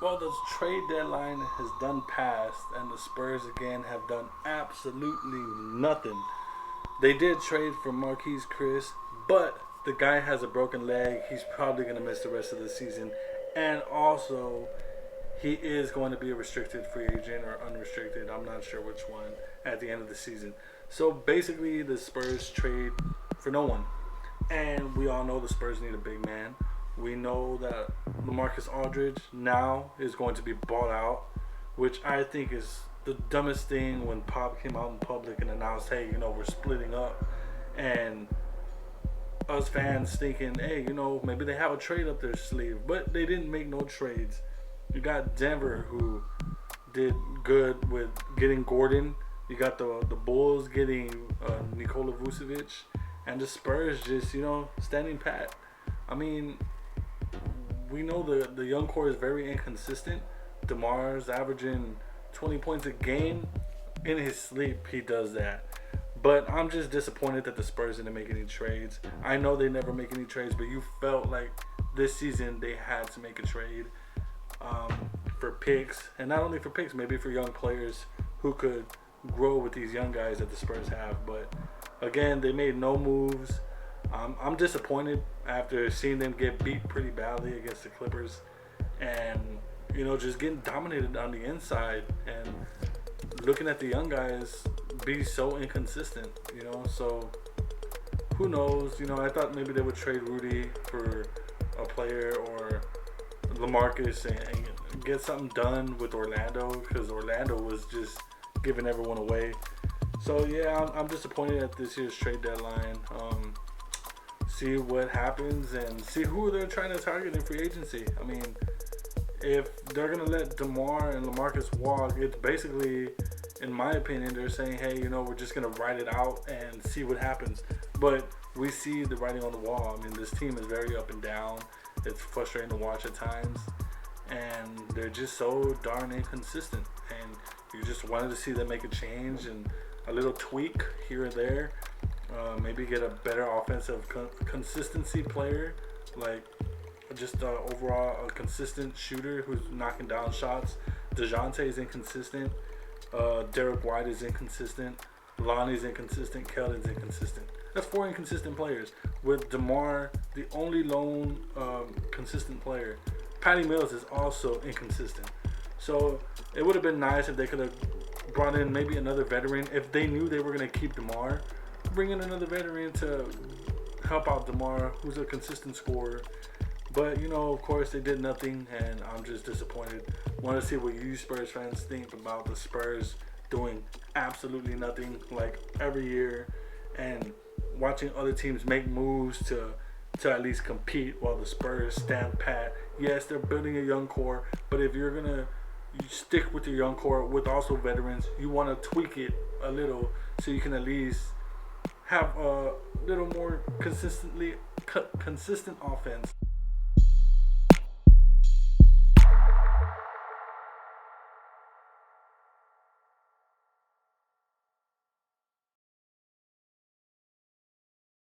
Well, the trade deadline has done passed, and the Spurs again have done absolutely nothing. They did trade for Marquise Chris, but the guy has a broken leg. He's probably going to miss the rest of the season. And also, he is going to be a restricted free agent or unrestricted. I'm not sure which one at the end of the season. So basically, the Spurs trade for no one. And we all know the Spurs need a big man. We know that LaMarcus Aldridge now is going to be bought out, which I think is the dumbest thing when Pop came out in public and announced, hey, we're splitting up. And us fans thinking, hey, maybe they have a trade up their sleeve. But they didn't make no trades. You got Denver, who did good with getting Gordon. You got the Bulls getting Nikola Vucevic, and the Spurs just standing pat. I mean, we know the young core is very inconsistent. DeMar's averaging 20 points a game. In his sleep, he does that. But I'm just disappointed that the Spurs didn't make any trades. I know they never make any trades, but you felt like this season they had to make a trade for picks, and not only for picks, maybe for young players who could grow with these young guys that the Spurs have. But again, they made no moves. I'm disappointed after seeing them get beat pretty badly against the Clippers, and just getting dominated on the inside, and looking at the young guys be so inconsistent. So who knows? I thought maybe they would trade Rudy for a player or LaMarcus and get something done with Orlando, because Orlando was just giving everyone away. So yeah, I'm disappointed at this year's trade deadline. See what happens and see who they're trying to target in free agency. I mean, if they're gonna let DeMar and LaMarcus walk, it's basically, in my opinion, they're saying, hey, we're just gonna write it out and see what happens. But we see the writing on the wall. I mean, this team is very up and down. It's frustrating to watch at times, and they're just so darn inconsistent. And you just wanted to see them make a change and a little tweak here or there. Maybe get a better offensive consistency player, like just overall a consistent shooter who's knocking down shots. DeJounte is inconsistent. Derek White is inconsistent. Lonnie's inconsistent. Kellen's inconsistent. That's 4 inconsistent players. With DeMar, the only lone consistent player. Patty Mills is also inconsistent. So it would have been nice if they could have brought in maybe another veteran. If they knew they were going to keep DeMar, bring in another veteran to help out DeMar, who's a consistent scorer. But, of course, they did nothing, and I'm just disappointed. Want to see what you Spurs fans think about the Spurs doing absolutely nothing like every year, and watching other teams make moves to at least compete while the Spurs stand pat. Yes, they're building a young core, but if you're going to stick with your young core with also veterans, you want to tweak it a little so you can at least have a little more consistent offense.